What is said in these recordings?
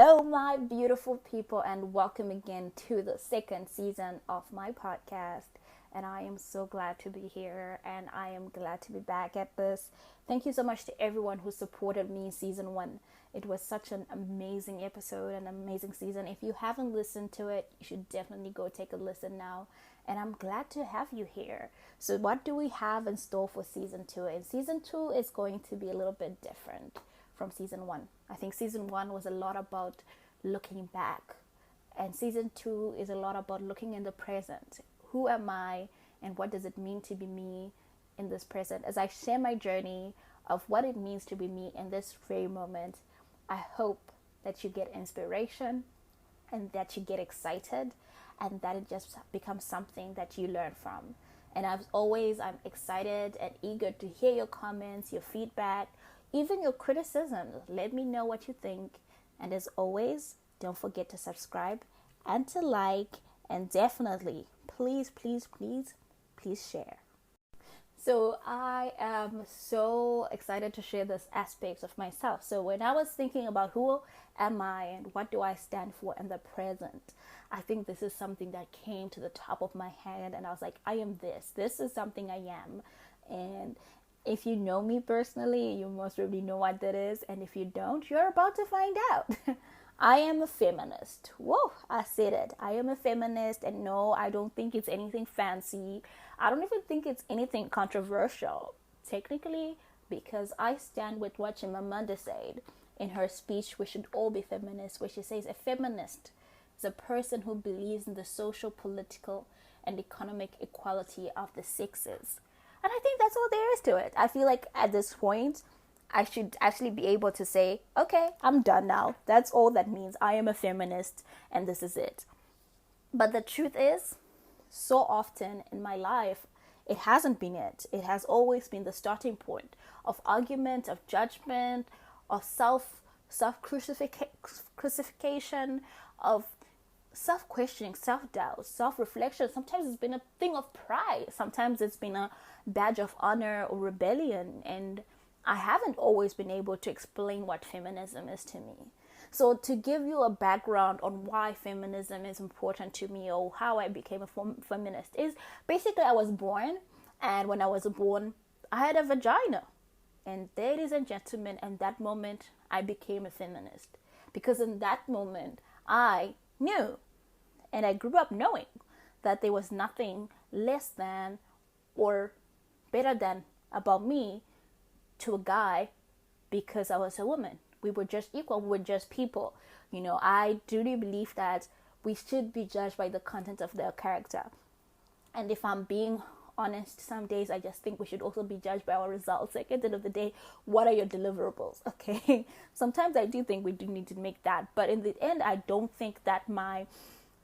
Hello, my beautiful people, and welcome again to the second season of my podcast. And I am so glad to be here, and I am glad to be back at this. Thank you so much to everyone who supported me in season one. It was such an amazing episode, an amazing season. If you haven't listened to it, you should definitely go take a listen now. And I'm glad to have you here. So, what do we have in store for season two? And season two is going to be a little bit different from season one. I think season one was a lot about looking back, and season two is a lot about looking in the present. Who am I, and what does it mean to be me in this present? As I share my journey of what it means to be me in this very moment, I hope that you get inspiration and that you get excited and that it just becomes something that you learn from. And as always, I'm excited and eager to hear your comments, your feedback, even your criticisms. Let me know what you think. And as always, don't forget to subscribe and to like, and definitely, please share. So I am so excited to share this aspects of myself. So when I was thinking about who am I and what do I stand for in the present, I think this is something that came to the top of my head, and I was like, I am this. This is something I am. And if you know me personally, you most probably know what that is. And if you don't, you're about to find out. I am a feminist. Whoa, I said it. I am a feminist. And no, I don't think it's anything fancy. I don't even think it's anything controversial, technically, because I stand with what Chimamanda said in her speech, We Should All Be Feminists, where she says a feminist is a person who believes in the social, political, and economic equality of the sexes. And I think that's all there is to it. I feel like at this point, I should actually be able to say, okay, I'm done now. That's all that means. I am a feminist and this is it. But the truth is, so often in my life, it hasn't been it. It has always been the starting point of argument, of judgment, of self-crucifixion, of self-questioning, self-doubt, self-reflection. Sometimes it's been a thing of pride. Sometimes it's been a badge of honor or rebellion. And I haven't always been able to explain what feminism is to me. So to give you a background on why feminism is important to me, or how I became a feminist, is basically I was born, and when I was born, I had a vagina. And ladies and gentlemen, in that moment, I became a feminist. Because in that moment, I knew, and I grew up knowing, that there was nothing less than or better than about me to a guy because I was a woman. We were just equal. We were just people. I truly believe that we should be judged by the content of their character. And if I'm being honest, some days I just think we should also be judged by our results. Like at the end of the day, what are your deliverables? Okay. Sometimes I do think we do need to make that. But in the end, I don't think that my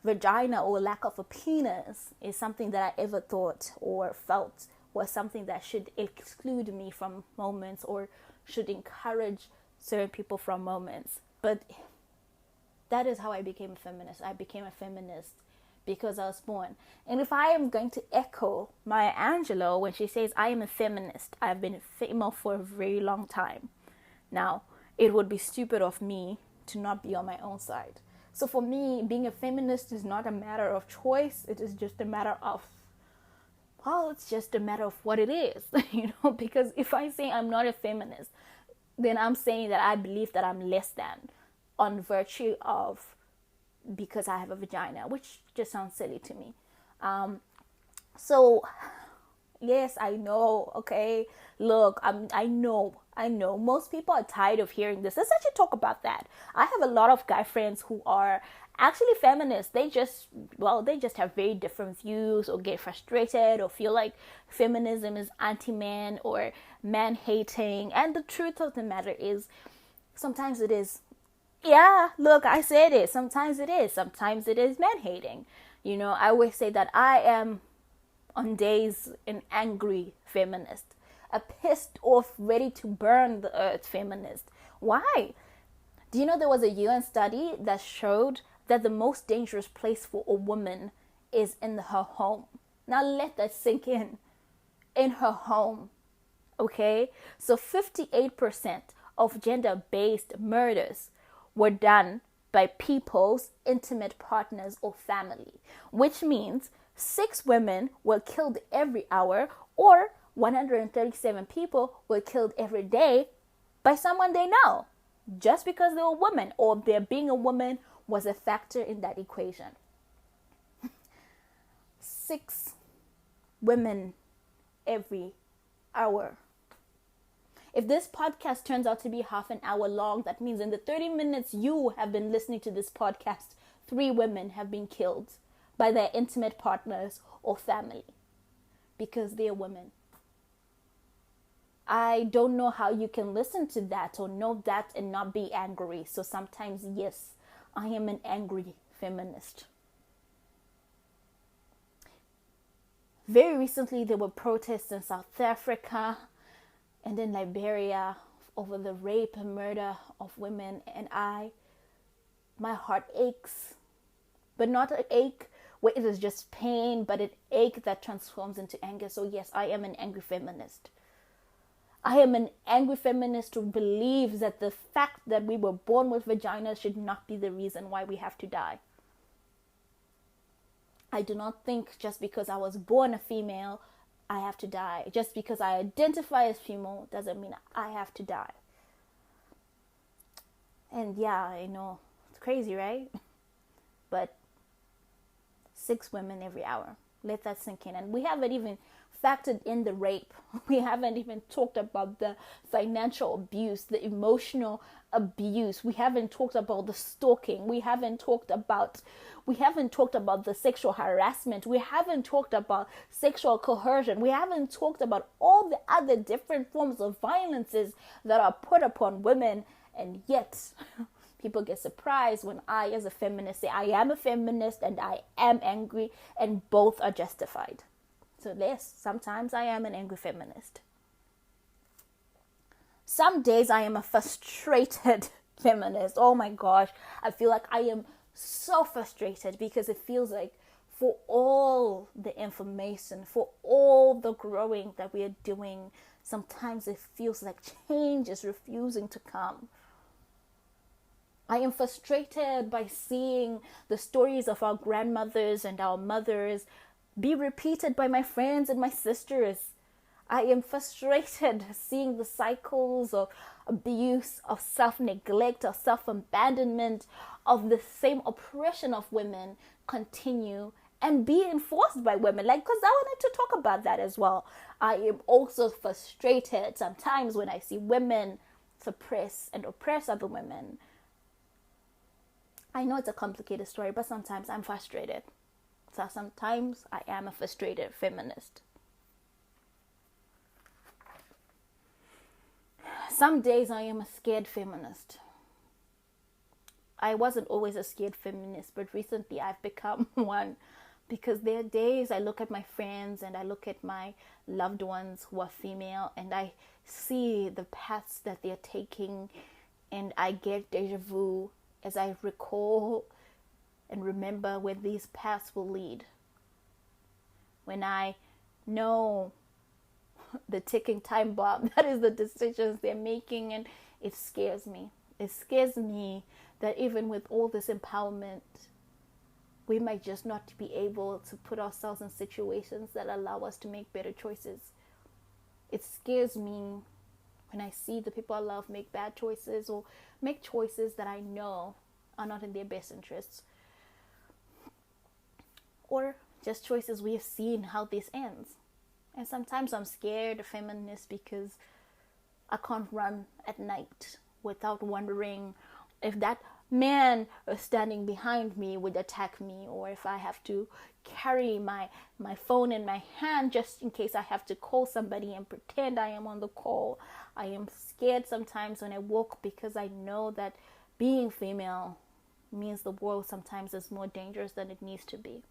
vagina or lack of a penis is something that I ever thought or felt was something that should exclude me from moments or should encourage certain people from moments. But that is how I became a feminist. I became a feminist because I was born. And if I am going to echo Maya Angelou when she says I am a feminist, I've been a female for a very long time. Now, it would be stupid of me to not be on my own side. So for me, being a feminist is not a matter of choice. It is just a matter of, well, it's just a matter of what it is, because if I say I'm not a feminist, then I'm saying that I believe that I'm less than on virtue of because I have a vagina, which just sounds silly to me. So yes, I know. Okay, look, I know. Most people are tired of hearing this. Let's actually talk about that. I have a lot of guy friends who are actually feminists. They just have very different views, or get frustrated, or feel like feminism is anti-man or man-hating. And the truth of the matter is, sometimes it is. Yeah, look, I said it. Sometimes it is. Sometimes it is man-hating. I always say that I am on days an angry feminist, a pissed off, ready to burn the earth feminist. Why? Do you know there was a UN study that showed that the most dangerous place for a woman is in her home? Now let that sink in. In her home. Okay? So 58% of gender-based murders were done by people's intimate partners or family, which means 6 women were killed every hour, or 137 people were killed every day by someone they know, just because they were women, or their being a woman was a factor in that equation. 6 women every hour. If this podcast turns out to be half an hour long, that means in the 30 minutes you have been listening to this podcast, 3 women have been killed by their intimate partners or family because they're women. I don't know how you can listen to that or know that and not be angry. So sometimes, yes, I am an angry feminist. Very recently, there were protests in South Africa and in Liberia over the rape and murder of women. And my heart aches, but not an ache where it is just pain, but an ache that transforms into anger. So yes, I am an angry feminist. I am an angry feminist who believes that the fact that we were born with vaginas should not be the reason why we have to die. I do not think just because I was born a female, I have to die. Just because I identify as female doesn't mean I have to die. And yeah, I know, it's crazy, right? But 6 women every hour. Let that sink in. And we haven't even factored in the rape. We haven't even talked about the financial abuse, the emotional abuse. We haven't talked about the stalking. We haven't talked about the sexual harassment. We haven't talked about sexual coercion. We haven't talked about all the other different forms of violences that are put upon women. And yet people get surprised when I, as a feminist, say I am a feminist and I am angry, and both are justified. So yes, sometimes I am an angry feminist. Some days I am a frustrated feminist. Oh my gosh, I feel like I am so frustrated because it feels like for all the information, for all the growing that we are doing, sometimes it feels like change is refusing to come. I am frustrated by seeing the stories of our grandmothers and our mothers be repeated by my friends and my sisters. I am frustrated seeing the cycles of abuse, of self-neglect, of self-abandonment, of the same oppression of women continue and be enforced by women. Because I wanted to talk about that as well. I am also frustrated sometimes when I see women suppress and oppress other women. I know it's a complicated story, but sometimes I'm frustrated. So sometimes I am a frustrated feminist. Some days I am a scared feminist. I wasn't always a scared feminist, but recently I've become one, because there are days I look at my friends and I look at my loved ones who are female and I see the paths that they're taking, and I get deja vu as I recall and remember where these paths will lead. When I know the ticking time bomb, that is the decisions they're making, and it scares me. It scares me that even with all this empowerment, we might just not be able to put ourselves in situations that allow us to make better choices. It scares me when I see the people I love make bad choices or make choices that I know are not in their best interests. Or just choices we have seen how this ends. And sometimes I'm scared of feminists because I can't run at night without wondering if that man standing behind me would attack me, or if I have to carry my phone in my hand just in case I have to call somebody and pretend I am on the call. I am scared sometimes when I walk because I know that being female means the world sometimes is more dangerous than it needs to be.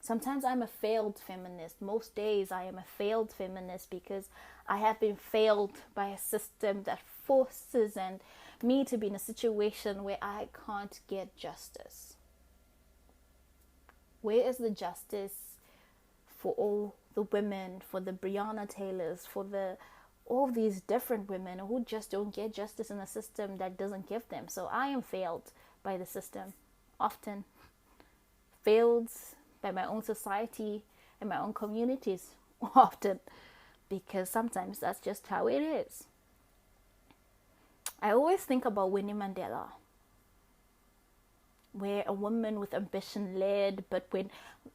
Sometimes I'm a failed feminist. Most days I am a failed feminist because I have been failed by a system that forces me to be in a situation where I can't get justice. Where is the justice for all the women, for the Breonna Taylors, for the all these different women who just don't get justice in a system that doesn't give them. So I am failed by the system, often failed by my own society and my own communities, often, because sometimes that's just how it is. I always think about Winnie Mandela, where a woman with ambition led, but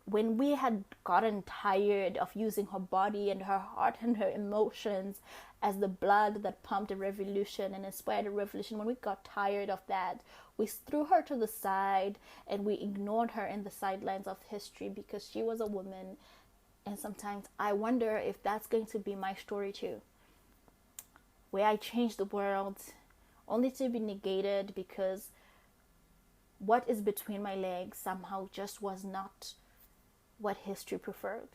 when we had gotten tired of using her body and her heart and her emotions as the blood that pumped a revolution and inspired a revolution, when we got tired of that, we threw her to the side and we ignored her in the sidelines of history because she was a woman. And sometimes I wonder if that's going to be my story too, where I change the world only to be negated because what is between my legs somehow just was not what history preferred.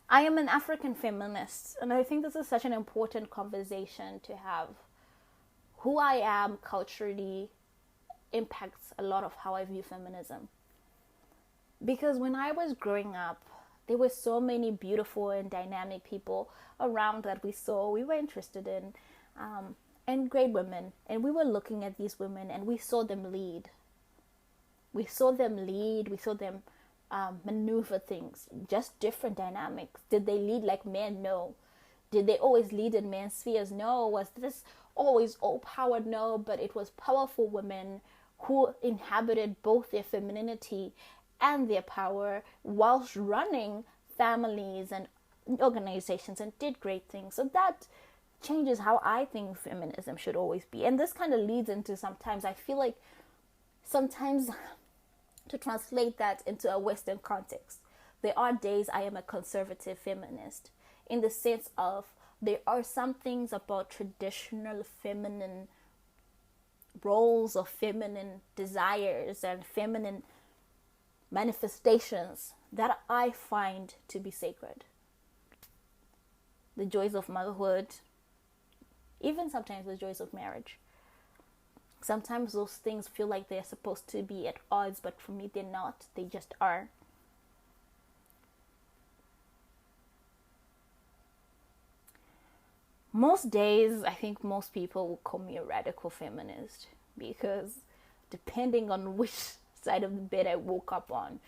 I am an African feminist, and I think this is such an important conversation to have. Who I am culturally impacts a lot of how I view feminism. Because when I was growing up, there were so many beautiful and dynamic people around that we were interested in, and great women. And we were looking at these women and we saw them lead. We saw them maneuver things, just different dynamics. Did they lead like men? No. Did they always lead in men's spheres? No. Was this always all-powered? No. But it was powerful women who inhabited both their femininity and their power whilst running families and organizations and did great things. So that changes how I think feminism should always be. And this kind of leads into sometimes I feel like sometimes to translate that into a Western context, there are days I am a conservative feminist in the sense of there are some things about traditional feminine roles or feminine desires and feminine manifestations that I find to be sacred. The joys of motherhood, even sometimes the joys of marriage. Sometimes those things feel like they're supposed to be at odds, but for me they're not. They just are. Most days, I think most people will call me a radical feminist because depending on which side of the bed I woke up on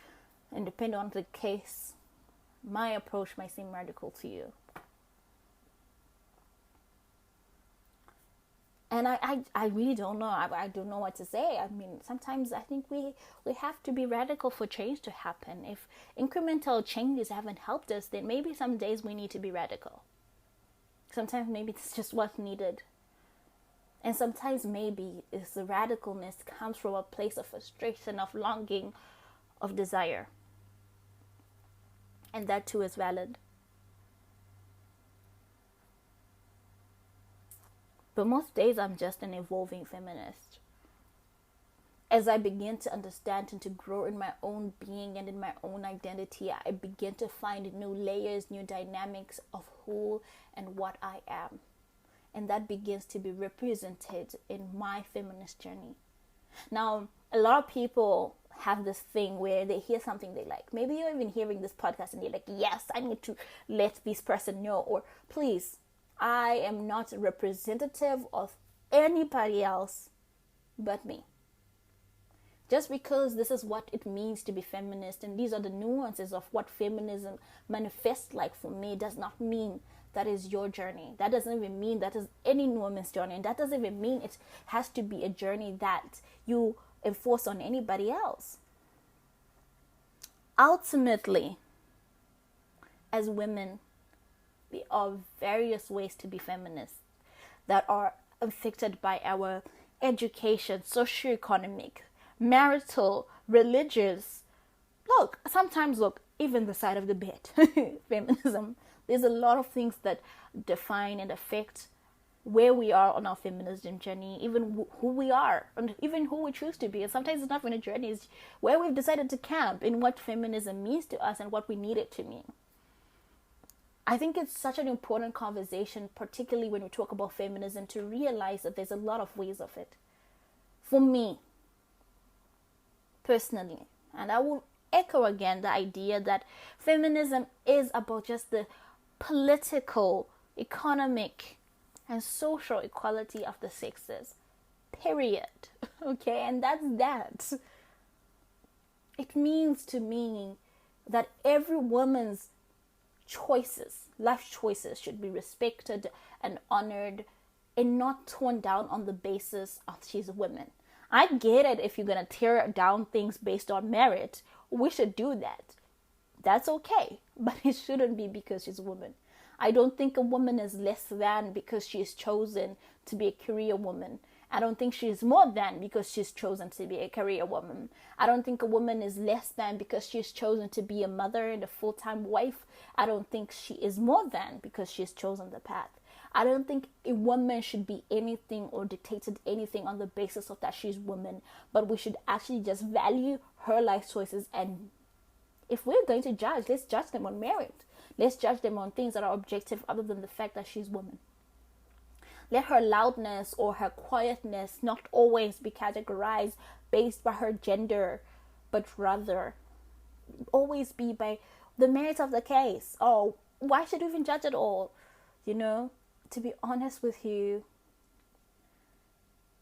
and depending on the case, my approach might seem radical to you. And I really don't know. I don't know what to say. I mean, sometimes I think we have to be radical for change to happen. If incremental changes haven't helped us, then maybe some days we need to be radical. Sometimes maybe it's just what's needed. And sometimes maybe it's the radicalness comes from a place of frustration, of longing, of desire. And that too is valid. But most days I'm just an evolving feminist. As I begin to understand and to grow in my own being and in my own identity, I begin to find new layers, new dynamics of who and what I am. And that begins to be represented in my feminist journey. Now, a lot of people have this thing where they hear something they like. Maybe you're even hearing this podcast and you're like, yes, I need to let this person know. Or please, I am not representative of anybody else but me. Just because this is what it means to be feminist and these are the nuances of what feminism manifests like for me does not mean that is your journey. That doesn't even mean that is any woman's journey. And that doesn't even mean it has to be a journey that you enforce on anybody else. Ultimately, as women, there are various ways to be feminists that are affected by our education, socioeconomic, marital, religious. Sometimes even the side of the bed. Feminism. There's a lot of things that define and affect where we are on our feminism journey, even who we are, and even who we choose to be. And sometimes it's not even a journey, it's where we've decided to camp in what feminism means to us and what we need it to mean. I think it's such an important conversation, particularly when we talk about feminism, to realize that there's a lot of ways of it. For me, personally, and I will echo again the idea that feminism is about just the political, economic, and social equality of the sexes. Period. Okay, and that's that. It means to me that every woman's choices, life choices, should be respected and honored and not torn down on the basis of she's a woman. I get it if you're going to tear down things based on merit. We should do that. That's okay. But it shouldn't be because she's a woman. I don't think a woman is less than because she's chosen to be a career woman. I don't think she's more than because she's chosen to be a career woman. I don't think a woman is less than because she's chosen to be a mother and a full-time wife. I don't think she is more than because she's chosen the path. I don't think a woman should be anything or dictated anything on the basis of that she's woman, but we should actually just value her life choices. And if we're going to judge, let's judge them on merit. Let's judge them on things that are objective other than the fact that she's woman. Let her loudness or her quietness not always be categorized based by her gender, but rather always be by the merit of the case. Oh, why should we even judge at all? You know, to be honest with you,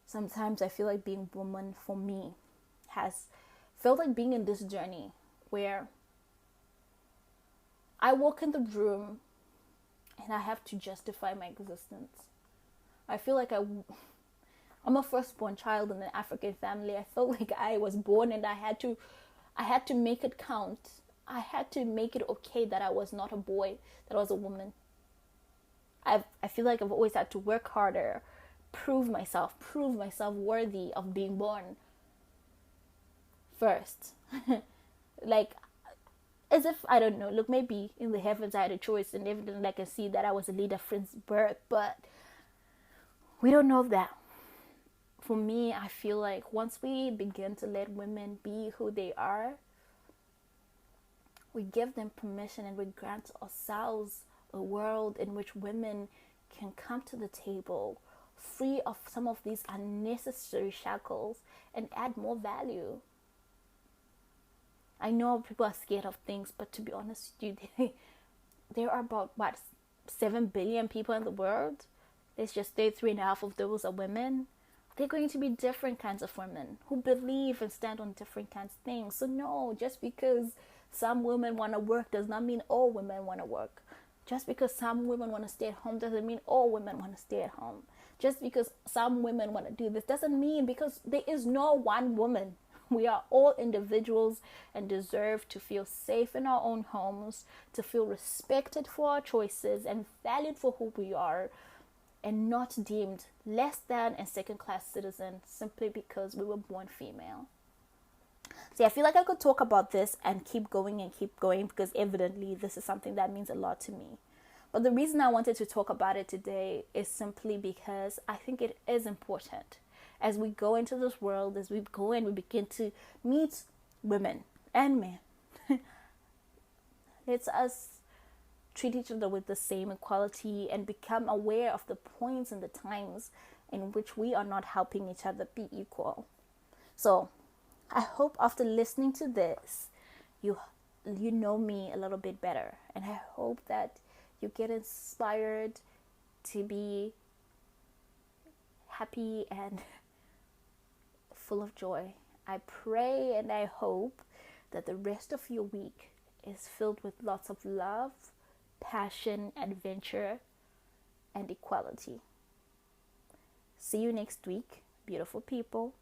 sometimes I feel like being woman for me has felt like being in this journey where I walk in the room and I have to justify my existence. I feel like I'm a firstborn child in an African family. I felt like I was born and I had to make it count. I had to make it okay that I was not a boy, that I was a woman. I feel like I've always had to work harder, prove myself worthy of being born first. Like, as if, I don't know, look, maybe in the heavens I had a choice and evidently I can see that I was a leader since birth, but we don't know that. For me, I feel like once we begin to let women be who they are, we give them permission and we grant ourselves a world in which women can come to the table free of some of these unnecessary shackles and add more value. I know people are scared of things, but to be honest with you, there are about, 7 billion people in the world. Let's just say 3.5 of those are women. They're going to be different kinds of women who believe and stand on different kinds of things. So no, just because some women want to work does not mean all women want to work. Just because some women want to stay at home doesn't mean all women want to stay at home. Just because some women want to do this doesn't mean, because there is no one woman. We are all individuals and deserve to feel safe in our own homes, to feel respected for our choices and valued for who we are, and not deemed less than and second-class citizens simply because we were born female. See, I feel like I could talk about this and keep going because evidently this is something that means a lot to me. But the reason I wanted to talk about it today is simply because I think it is important. As we go into this world, as we go and we begin to meet women and men, let's us treat each other with the same equality and become aware of the points and the times in which we are not helping each other be equal. So I hope after listening to this, you know me a little bit better. And I hope that you get inspired to be happy and full of joy. I pray and I hope that the rest of your week is filled with lots of love, passion, adventure, and equality. See you next week, beautiful people.